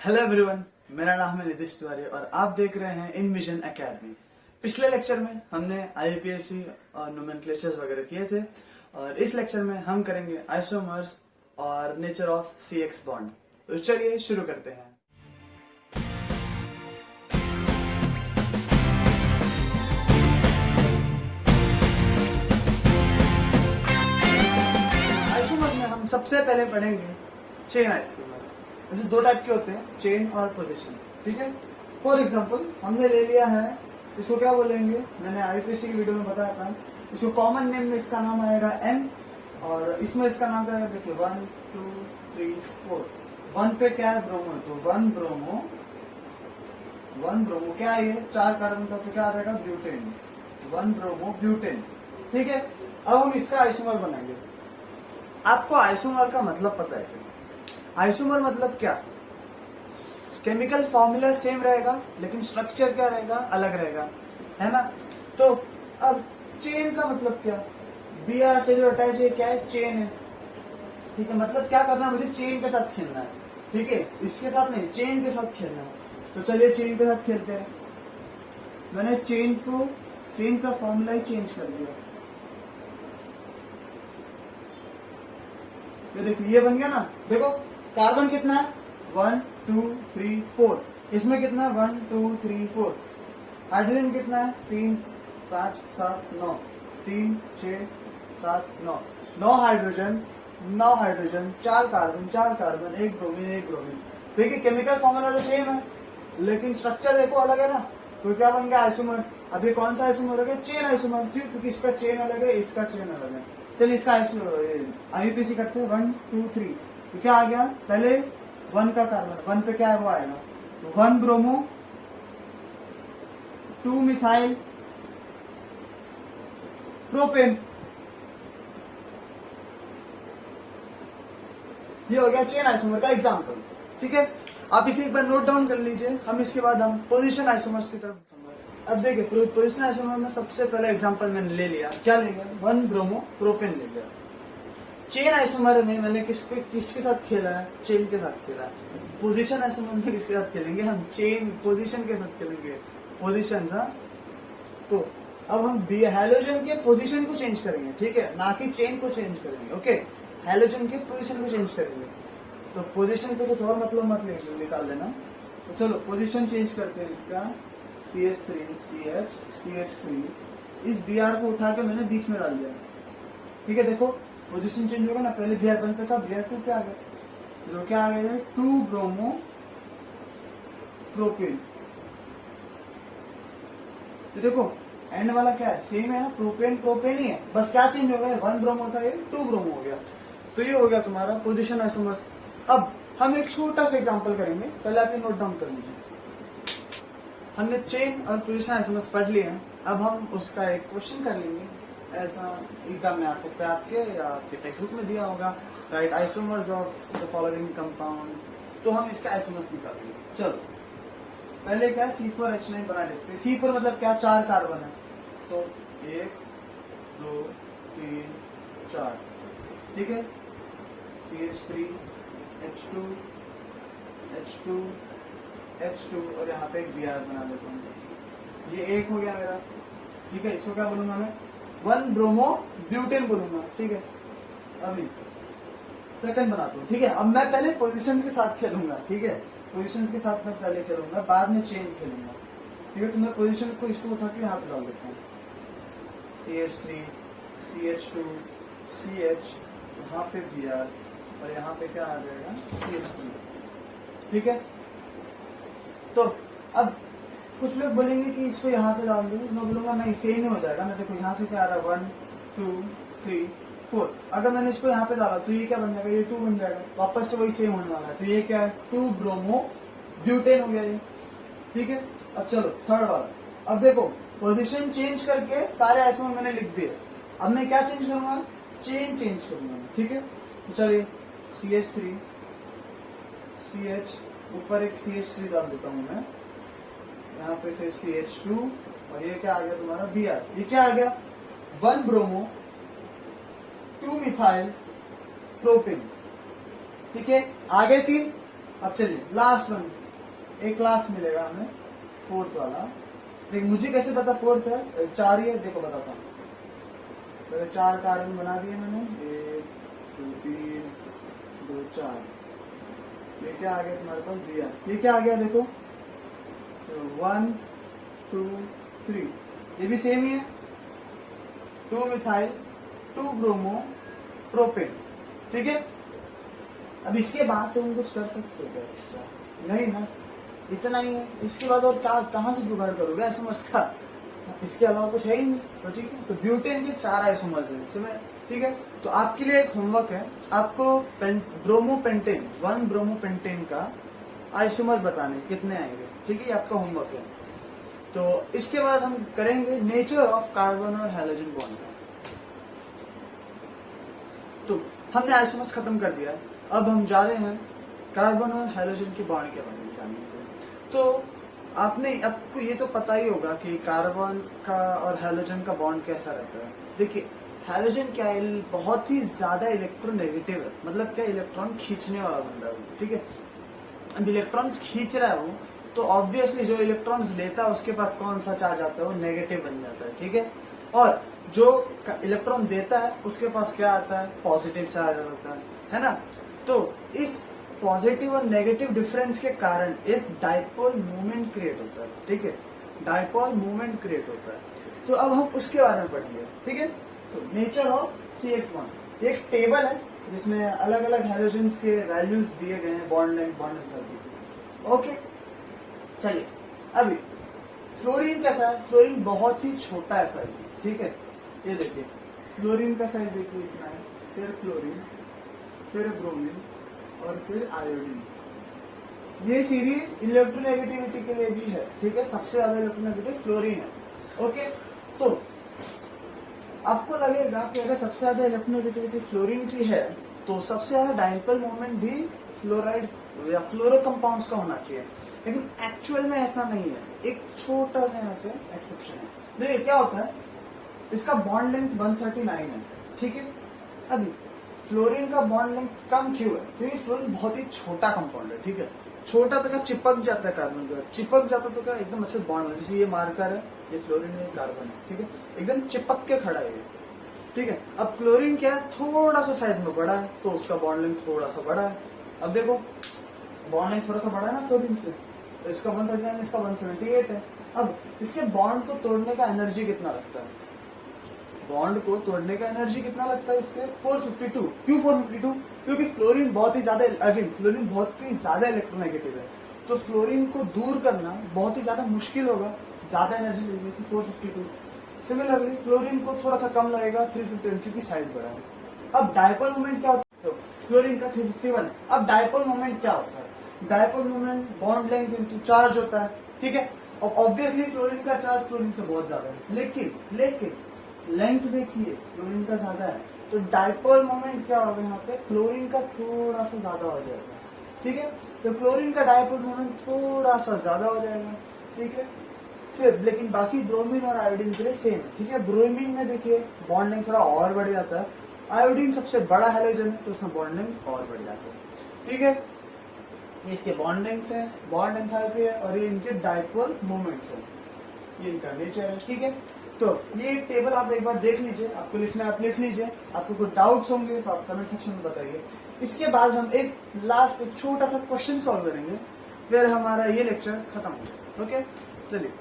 Hello everyone, मेरा नाम है नितिश तिवारी और आप देख रहे हैं इनविजन एकेडमी। पिछले लेक्चर में हमने आईपीएससी और नोमेनक्लेचर्स वगैरह किए थे और इस लेक्चर में हम करेंगे आइसोमर्स और नेचर ऑफ सीएक्स बॉन्ड। तो चलिए शुरू करते हैं। आइसोमर्स में हम सबसे पहले पढ़ेंगे चेन आइसोमर्स। जैसे दो टाइप के होते हैं, चेन और पोजीशन। ठीक है, फॉर एग्जांपल हमने ले लिया है, इसको क्या बोलेंगे, मैंने आईपीएससी की वीडियो में बताया था। इसको कॉमन नेम में इसका नाम आएगा एन और इसमें इसका नाम क्या है, देखिए 1 2 3 4। 1 पे क्या है, ब्रोमो, तो 1 ब्रोमो क्या है, ये 4 कार्बन का, तो क्या आ जाएगा, ब्यूटेन। 1 bromo butane. ठीक है, अब हम इसका आइसोमर बनाएंगे। आपको आइसोमर का मतलब पता है? आइसोमर मतलब क्या, केमिकल फॉर्मूला सेम रहेगा लेकिन स्ट्रक्चर क्या रहेगा, अलग रहेगा, है ना। तो अब चेन का मतलब क्या, Br से जो अटैच है क्या है, चेन है। ठीक है, मतलब क्या करना है, मुझे चेन के साथ खेलना है। ठीक है, इसके साथ नहीं, चेन के साथ खेलना है। तो चलिए चेन के साथ खेलते हैं। मैंने चेन का फॉर्मूला ही चेंज कर दिया। ये देखिए, ये बन गया ना। देखो कार्बन कितना है, 1 2 3 4। इसमें कितना है, 1 2 3 4। हाइड्रोजन कितना है, 3 5 7 9। 3 6 7 9। 9 हाइड्रोजन 4 कार्बन 1 ब्रोमीन। देखिए केमिकल फॉर्मूला तो सेम है लेकिन स्ट्रक्चर देखो अलग है ना। तो क्या बन गया, आइसोमर। अब ये कौन सा आइसोमर हो गया, चेन आइसोमर। क्यों, क्योंकि इसका चेन अलग है, इसका चेन अलग है। चलिए इसका आईपीसी करते हैं, 1 2 3। तो क्या आ गया, पहले 1 का कार्बन, 1 पे क्या है वो आएगा, तो 1 ब्रोमो 2 मिथाइल प्रोपेन। ये हो गया चेन आइसोमर का एग्जांपल। ठीक है, आप इसे एक बार नोट डाउन कर लीजिए। हम इसके बाद हम पोजीशन आइसोमर्स की तरफ। अब देखिए पोजीशन आइसोमर में सबसे पहला एग्जांपल मैंने ले लिया, क्या ले लिया, 1 ब्रोमो प्रोपेन ले लिया। चेन आइसोमर में मैंने किसके साथ खेला है, चेन के साथ खेला है। पोजीशन आइसोमर में किसके साथ खेलेंगे, हम चेन पोजीशन के साथ खेलेंगे, पोजीशन। हाँ, तो अब हम हैलोजन के पोजीशन को चेंज करेंगे, ठीक है, ना कि चेन को चेंज करेंगे। ओके, हैलोजन के पोजीशन को चेंज करेंगे। तो पोजीशन से कुछ और मतलब मत निकाल देना। तो चलो पोजीशन चेंज करते हैं इसका, CH3 CH3। इस Br को उठा के मैंने बीच में डाल दिया। ठीक है, देखो पोजीशन चेंज होगा ना। पहले Br1 पे था, Br2 पे आ गया, जो क्या आ गया, 2 ब्रोमो प्रोपेन। तो देखो एंड वाला क्या है, सेम है ना, प्रोपेन ही है, बस क्या चेंज हो गया, 1 ब्रोमो था, ये 2 ब्रोमो हो गया। तो ये हो गया तुम्हारा पोजीशन आइसोमर्स। अब हम एक छोटा सा एग्जांपल करेंगे, पहले आप ये नोट डाउन कर लीजिए। हमने चेन और पोजीशन आइसोमर्स पढ़ लिए हैं, अब हम उसका एक क्वेश्चन कर लेंगे। ऐसा एग्जाम में आ सकता है आपके, या आपके टेक्स्ट बुक में दिया होगा, right, isomers of the following compound. तो हम इसका आइसोमर्स निकालेंगे। चलो पहले क्या, C4H9 बना लेते हैं। C4 मतलब क्या, 4 कार्बन है, तो 1 2 3 4। ठीक है, CH3 H2 और यहाँ पे एक Br बना लेता हूँ। ये एक हो गया मेरा। ठीक है, इसको क्या बोलूंगा मैं, 1 ब्रोमो ब्यूटेन बोलूंगा। ठीक है, अभी सेकंड बनाता हूँ। ठीक है, अब मैं पहले पोजीशन के साथ खेलूंगा। ठीक है, पोजीशन के साथ मैं पहले खेलूंगा, बाद में चेन खेलूंगा। ठीक है, तो मैं पोजीशन को इसको उठा के यहाँ पे डाल देता हूँ, CH3 CH2 CH, यहाँ पे Br और यहाँ पे क्या आ जाएगा, CH3। ठीक है, तो अब कुछ लोग बोलेंगे कि इसको यहाँ पे डाल दो, मैं बोलूंगा नहीं, सेम ही हो जाएगा ना। देखो यहाँ से क्या आ रहा है, 1 2 3 4। अगर मैंने इसको यहाँ पे डाला तो ये क्या बन जाएगा, ये 2 बन जाएगा, वापस से वही सेम होने वाला है। तो ये क्या है, 2 ब्रोमो ब्यूटेन हो गया ये। ठीक है, अब चलो थर्ड वाला। अब देखो पोजीशन चेंज करके सारे आइसोमर मैंने लिख दिए। अब मैं क्या चेंज करूंगा, चेन चेंज करूंगा। ठीक है, तो चलिए CH3 CH, ऊपर एक CH3 डाल देता हूँ मैं, यहाँ पे फिर CH2 और ये क्या आ गया तुम्हारा, Br। ये क्या आ गया, 1 ब्रोमो 2 मिथाइल प्रोपेन। ठीक है, आगे 3 अब चलिए लास्ट वन, एक लास्ट मिलेगा हमें फोर्थ वाला। लेकिन मुझे कैसे पता फोर्थ है, 4 ही है, देखो बताता हूँ। पहले 4 कार्बन बना दिए मैंने, 1 2 3 2 4। ये क्या आ गया तुम्हारे पास, Br। ये क्या आ गया देखो, 1 2 3, ये भी सेम ही है, 2 मिथाइल 2 ब्रोमो प्रोपेन, ठीक है। अब इसके बाद तुम कुछ कर सकते हो क्या एक्स्ट्रा? नहीं ना, इतना ही है। इसके बाद और क्या, कहाँ से जुगाड़ करोगे आइसोमर्स का? इसके अलावा कुछ है ही नहीं, तो ठीक है। तो ब्यूटेन के 4 आइसोमर्स हैं, ठीक है। तो आपके लिए एक होमवर्क है, आपको ब्रोमोपेंटेन 1 ब्रोमोपेंटेन का आइसोमर्स बताने कितने आएंगे, ठीक है। ये आपका होमवर्क है। तो इसके बाद हम करेंगे नेचर ऑफ कार्बन और हैलोजन बॉन्ड का। तो हमने आइसोमर्स खत्म कर दिया, अब हम जा रहे हैं कार्बन और हैलोजन के बॉन्ड के बारे में जानने। तो आपको ये तो पता ही होगा कि कार्बन का और हैलोजन का बॉन्ड कैसा रहता है। देखिए हैलोजन क्या है, बहुत ही ज्यादा इलेक्ट्रोनेगेटिव है, मतलब क्या, इलेक्ट्रॉन खींचने वाला बंदा है, ठीक है। अब इलेक्ट्रॉन्स खींच रहा है वो, तो ऑब्वियसली जो इलेक्ट्रॉन्स लेता है उसके पास कौन सा चार्ज आता है, वो नेगेटिव बन जाता है, ठीक है। और जो इलेक्ट्रॉन देता है उसके पास क्या आता है, पॉजिटिव चार्ज आता है ना। तो इस पॉजिटिव और नेगेटिव डिफरेंस के कारण एक डाइपोल मूवमेंट क्रिएट होता है, ठीक है। डाइपोल मूवमेंट क्रिएट होता है, तो अब हम उसके बारे में पढ़ेंगे, ठीक है। तो नेचर ऑफ CH1 एक टेबल है जिसमें अलग अलग हैलोजन्स के वैल्यूज दिए गए हैं, bond length, bond enthalpy, okay. चलिए अभी फ्लोरीन कैसा है, फ्लोरीन बहुत ही छोटा है साइज, ठीक है। ये देखिए फ्लोरीन का साइज देखिए इतना है, फिर क्लोरीन, फिर ब्रोमीन और फिर आयोडीन। ये सीरीज इलेक्ट्रोनेगेटिविटी के लिए भी है, ठीक है। सबसे ज्यादा इलेक्ट्रोनेगेटिव फ्लोरीन है, ओके। तो आपको लगेगा कि अगर सबसे ज्यादा इलेक्ट्रोनेगेटिविटी फ्लोरीन की है तो सबसे ज्यादा डाइपोल मोमेंट भी फ्लोराइड या फ्लोरो कंपाउंड्स का होना चाहिए, लेकिन एक्चुअल में ऐसा नहीं है। एक छोटा सा यहाँ पे एक्सेप्शन है। देखिए क्या होता है, इसका बॉन्ड लेंथ 139 है, ठीक है। अभी फ्लोरीन का बॉन्ड लेंथ कम क्यों है, क्योंकि फ्लोरीन बहुत ही छोटा कंपाउंड है, ठीक है। छोटा तो क्या चिपक जाता है कार्बन को, चिपक जाता तो क्या एकदम अच्छे बॉन्ड है। जैसे ये मार्कर है, ये फ्लोरीन है, कार्बन है, ठीक है, एकदम चिपक के खड़ा है, ठीक है। अब क्लोरीन क्या है, थोड़ा सा साइज में बड़ा है, तो उसका बॉन्ड लेंथ थोड़ा सा बड़ा है। अब देखो बॉन्ड लेंथ थोड़ा सा बड़ा है ना फ्लोरीन से, तो इसका 139, इसका 178 है। अब इसके बॉन्ड को तोड़ने का एनर्जी कितना लगता है, बॉन्ड को तोड़ने का एनर्जी कितना लगता है इसके, 452। क्यों 452? क्योंकि फ्लोरीन बहुत ही ज्यादा, अगेन फ्लोरीन बहुत ही ज्यादा इलेक्ट्रोनेगेटिव है, तो फ्लोरीन को दूर करना बहुत ही ज्यादा मुश्किल होगा, ज्यादा एनर्जी लगेगी, 452। सिमिलरली क्लोरीन को थोड़ा सा कम लगेगा, 351, क्योंकि साइज बड़ा है। अब डाइपोल मोमेंट क्या होता है, तो फ्लोरीन का 351। अब डाइपोल मोमेंट क्या होता है, dipole moment bond length into charge होता है, ठीक है। और ऑब्वियसली फ्लोरीन का चार्ज क्लोरीन से बहुत ज्यादा है, लेकिन लेंथ देखिए क्लोरीन का ज्यादा है, तो डाइपोल मोमेंट क्या होगा यहाँ पे, क्लोरीन का थोड़ा सा ज्यादा हो जाएगा, ठीक है। तो क्लोरीन का डाइपोल मोमेंट थोड़ा सा ज्यादा हो जाएगा, ठीक है। फिर लेकिन बाकी ब्रोमीन और आयोडीन के लिए सेम है, ठीक है। ब्रोमीन में देखिए बॉन्ड लेंथ थोड़ा और बढ़ जाता है, आयोडीन सबसे बड़ा हैलोजन है तो उसमें बॉन्ड लेंथ और बढ़ जाता है, ठीक है। ये इसके बॉन्ड लेंथ है, बॉन्ड एंथैल्पी है, और ये इनके डाइपोल मोमेंट्स है, ये इनका नेचर है, ठीक है। तो ये टेबल आप एक बार देख लीजिए, आपको लिखना है आप लिख लीजिए, आपको कुछ डाउट्स होंगे तो आप कमेंट सेक्शन में बताइए। इसके बाद हम एक लास्ट एक छोटा सा क्वेश्चन सॉल्व करेंगे, फिर हमारा ये लेक्चर खत्म हो जाएगा, ओके। चलिए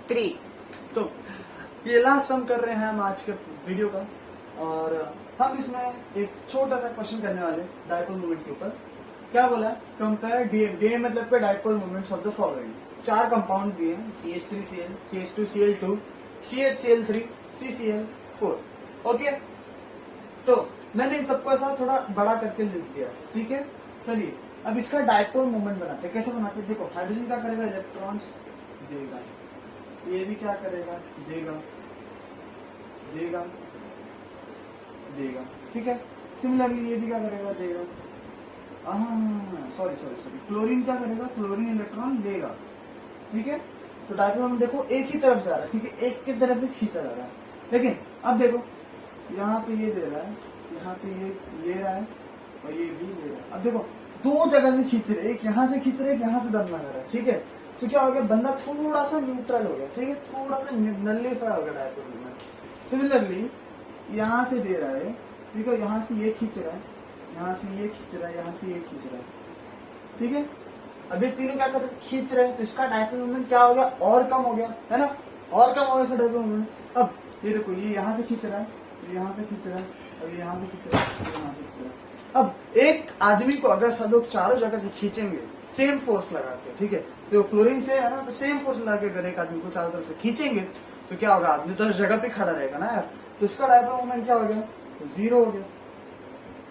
3, तो ये लास्ट सम कर रहे हैं हम आज के वीडियो का, और हम इसमें एक छोटा सा क्वेश्चन करने वाले डाइपोल मोमेंट के ऊपर। क्या बोला, कंपेयर डीएम, डीएम मतलब पे dipole moments of the following. 4 compound दिए, CH3Cl, CH2Cl2, CHCl3, CCl4, okay. तो मैंने इन सबको ऐसा थोड़ा बड़ा करके लिख दिया, ठीक है। चलिए अब इसका डाइपोल मोमेंट बनाते हैं। कैसे बनाते हैं, देखो हाइड्रोजन क्या करेगा, इलेक्ट्रॉन्स देगा, ये भी क्या करेगा, देगा देगा देगा, ठीक है। सिमिलरली ये भी क्या करेगा, देगा। सॉरी, क्लोरीन क्या करेगा, क्लोरीन इलेक्ट्रॉन लेगा, ठीक है। तो डाइपोल मोमेंट देखो एक ही तरफ जा रहा है, ठीक है, एक की तरफ ही खींचा जा रहा है। लेकिन अब देखो यहाँ पे ये दे रहा है, यहाँ पे ये ले रहा है, और ये भी ले रहा है। अब देखो दो जगह से खींच रहे, एक यहाँ से खींच रहे, एक यहाँ से दम लगा रहा है, ठीक है। तो क्या हो गया, बंदा थोड़ा सा न्यूट्रल हो गया, ठीक है, थोड़ा सा नल्लीफाई हो गया डायपोल मूवमेंट। सिमिलरली यहाँ से दे रहा है, ठीक है, यहाँ से ये खींच रहा है, यहाँ से ये खींच रहा है, यहाँ से ये खींच रहा है, ठीक है। अब ये तीनों क्या कर रहे हैं, खींच रहे हैं, तो इसका डायपोल मूवमेंट क्या हो गया, और कम हो गया, है ना, और कम हो गया इसका डायपोल मूवमेंट। अब ये देखो, ये यहाँ से खींच रहा है, ये यहाँ से खींच रहा है, और यहाँ से खींच रहा है, यहाँ से खींच रहा है। अब एक आदमी को अगर सब लोग चारों जगह से खींचेंगे सेम फोर्स लगा के, ठीक है, तो क्लोरीन से है ना, तो सेम फोर्स लगा के अगर एक आदमी को चारों तरफ से खींचेंगे तो क्या होगा, आदमी तो जगह पे खड़ा रहेगा ना यार, तो इसका डायपोल मोमेंट क्या हो गया, तो 0 हो गया,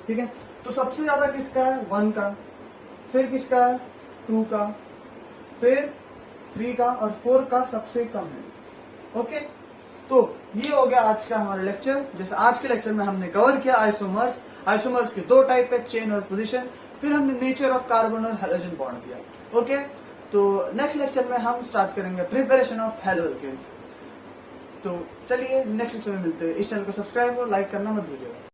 ठीक है। तो सबसे ज्यादा किसका है, 1 का, फिर किसका है, 2 का, फिर 3 का, और 4 का सबसे कम है। ओके, तो ये हो गया आज का हमारा लेक्चर। जैसे आज के लेक्चर में हमने कवर किया आइसोमर्स, आइसोमर्स के 2 टाइप है, चेन और पोजीशन, फिर हमने नेचर ऑफ कार्बन और हैलोजन बॉन्ड किया। ओके, तो नेक्स्ट लेक्चर में हम स्टार्ट करेंगे प्रिपरेशन ऑफ हैलोजेंस। तो चलिए नेक्स्ट लेक्चर में मिलते हैं। इस चैनल को सब्सक्राइब और लाइक करना मत भूलिएगा।